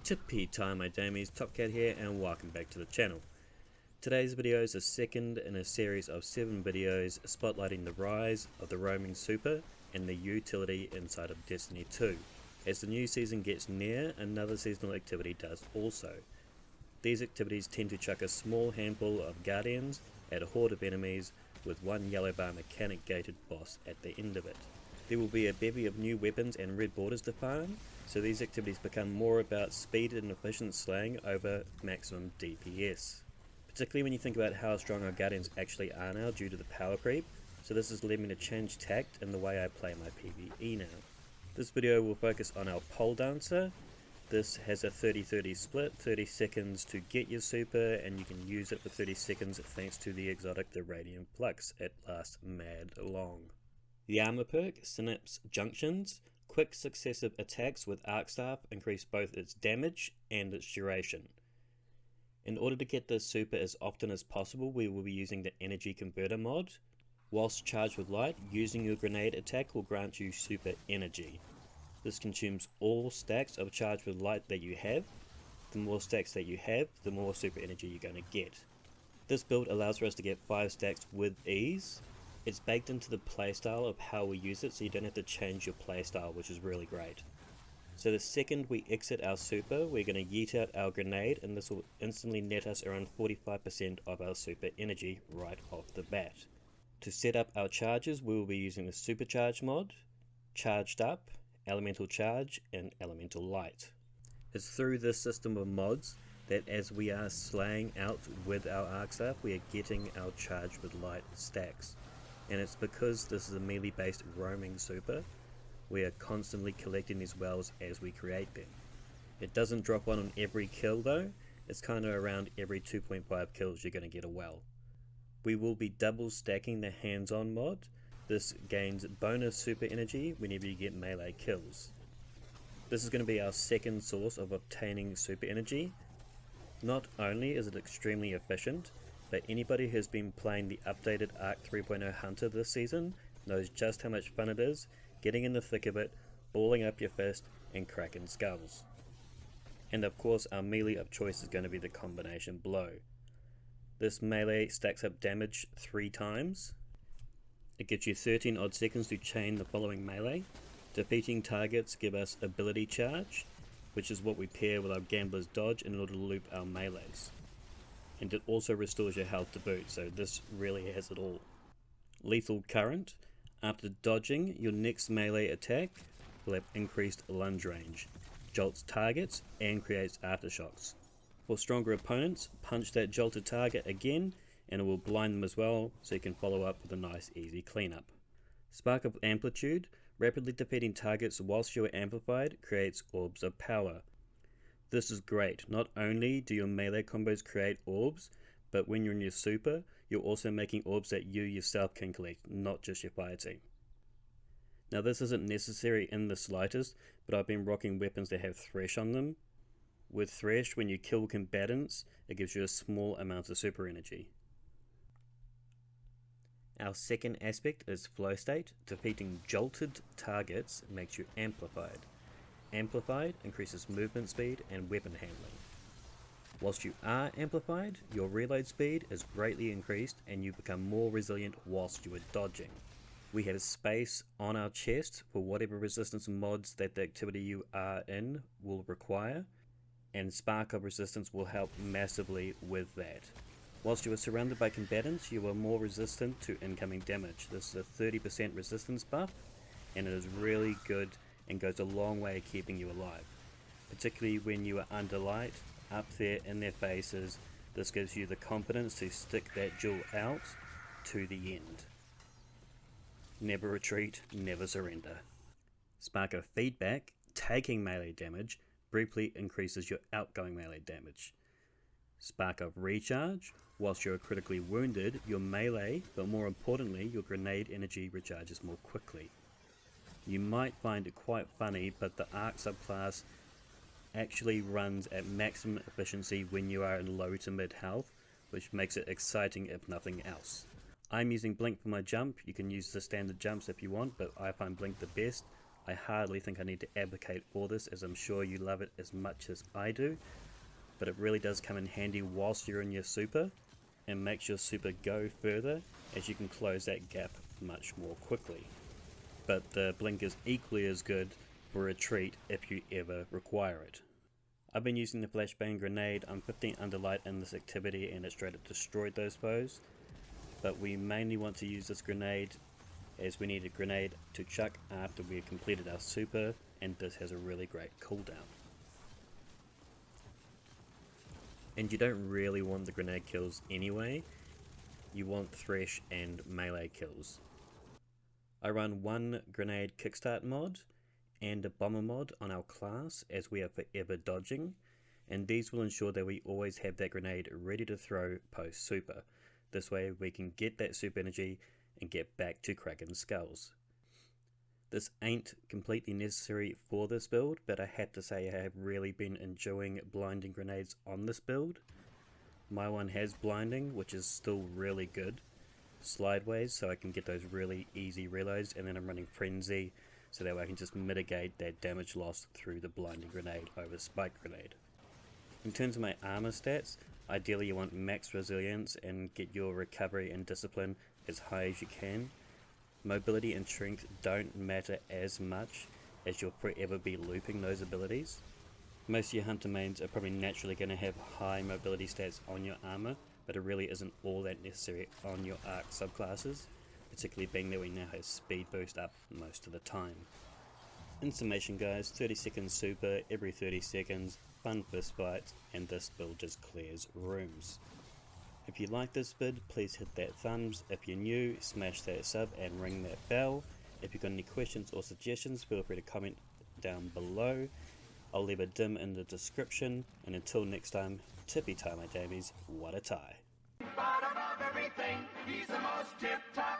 Tippy time my damies, Topcat here and welcome back to the channel. Today's video is the second in a series of 7 videos spotlighting the rise of the roaming super and the utility inside of Destiny 2. As the new season gets near, another seasonal activity does also. These activities tend to chuck a small handful of guardians at a horde of enemies with one yellow bar mechanic gated boss at the end of it. There will be a bevy of new weapons and red borders to farm, so these activities become more about speed and efficient slaying over maximum DPS. Particularly when you think about how strong our guardians actually are now due to the power creep, so this has led me to change tact in the way I play my PvE now. This video will focus on our pole dancer. This has a 30-30 split, 30 seconds to get your super, and you can use it for 30 seconds thanks to the exotic the Raiden Flux. It lasts mad long. The armor perk, Synapse Junctions, quick successive attacks with Arc Staff increase both its damage and its duration. In order to get this super as often as possible, we will be using the Energy Converter mod. Whilst charged with light, using your grenade attack will grant you super energy. This consumes all stacks of charged with light that you have. The more stacks that you have, the more super energy you're going to get. This build allows for us to get 5 stacks with ease. It's baked into the playstyle of how we use it, so you don't have to change your playstyle, which is really great. So the second we exit our super, we're going to yeet out our grenade, and this will instantly net us around 45% of our super energy right off the bat. To set up our charges, we will be using the Supercharge mod, Charged Up, Elemental Charge, and Elemental Light. It's through this system of mods that as we are slaying out with our Arc Staff, we are getting our Charged with Light stacks. And it's because this is a melee based roaming super, we are constantly collecting these wells as we create them. It doesn't drop one on every kill though, it's kind of around every 2.5 kills you're going to get a well. We will be double stacking the hands-on mod. This gains bonus super energy whenever you get melee kills. This is going to be our second source of obtaining super energy. Not only is it extremely efficient, but anybody who has been playing the updated Arc 3.0 Hunter this season knows just how much fun it is getting in the thick of it, balling up your fist and cracking skulls. And of course our melee of choice is going to be the combination blow. This melee stacks up damage 3 times. It gives you 13 odd seconds to chain the following melee. Defeating targets give us ability charge, which is what we pair with our gambler's dodge in order to loop our melees. And it also restores your health to boot, so this really has it all. Lethal Current. After dodging, your next melee attack will have increased lunge range, jolts targets and creates aftershocks. For stronger opponents, punch that jolted target again and it will blind them as well, so you can follow up with a nice easy cleanup. Spark of Amplitude. Rapidly defeating targets whilst you are amplified creates orbs of power. This is great. Not only do your melee combos create orbs, but when you're in your super, you're also making orbs that you yourself can collect, not just your fire team. Now this isn't necessary in the slightest, but I've been rocking weapons that have Thresh on them. With Thresh, when you kill combatants, it gives you a small amount of super energy. Our second aspect is Flow State. Defeating jolted targets makes you amplified. Amplified increases movement speed and weapon handling. Whilst you are amplified, your reload speed is greatly increased and you become more resilient whilst you are dodging. We have space on our chest for whatever resistance mods that the activity you are in will require, and Spark of Resistance will help massively with that. Whilst you are surrounded by combatants, you are more resistant to incoming damage. This is a 30% resistance buff, and it is really good and goes a long way keeping you alive. Particularly when you are under light, up there in their faces, this gives you the confidence to stick that jewel out to the end. Never retreat, never surrender. Spark of Feedback. Taking melee damage briefly increases your outgoing melee damage. Spark of Recharge. Whilst you are critically wounded, your melee, but more importantly your grenade energy recharges more quickly. You might find it quite funny, but the Arc subclass actually runs at maximum efficiency when you are in low to mid health, which makes it exciting if nothing else. I'm using Blink for my jump. You can use the standard jumps if you want, but I find Blink the best. I hardly think I need to advocate for this, as I'm sure you love it as much as I do, but it really does come in handy whilst you're in your super, and makes your super go further, as you can close that gap much more quickly. But the blink is equally as good for retreat if you ever require it. I've been using the flashbang grenade. I'm 15 under light in this activity and it straight up destroyed those foes, but we mainly want to use this grenade as we need a grenade to chuck after we've completed our super, and this has a really great cooldown. And you don't really want the grenade kills anyway, you want thresh and melee kills. I run one grenade kickstart mod and a bomber mod on our class, as we are forever dodging, and these will ensure that we always have that grenade ready to throw post super. This way we can get that super energy and get back to cracking skulls. This ain't completely necessary for this build, but I have to say I have really been enjoying blinding grenades on this build. My one has blinding, which is still really good. Slideways, so I can get those really easy reloads, and then I'm running frenzy, so that way I can just mitigate that damage loss through the blinding grenade over spike grenade. In terms of my armor stats, ideally you want max resilience and get your recovery and discipline as high as you can. Mobility and strength don't matter as much, as you'll forever be looping those abilities. Most of your hunter mains are probably naturally going to have high mobility stats on your armor, but it really isn't all that necessary on your arc subclasses, particularly being that we now have speed boost up most of the time. In summation guys, 30 seconds super every 30 seconds, fun fist fights, and this build just clears rooms. If you like this vid, please hit that thumbs. If you're new, smash that sub and ring that bell. If you've got any questions or suggestions, feel free to comment down below. I'll leave a dim in the description, and until next time, tippy tie my damies, what a tie. Bottom of everything, he's the most tip-top.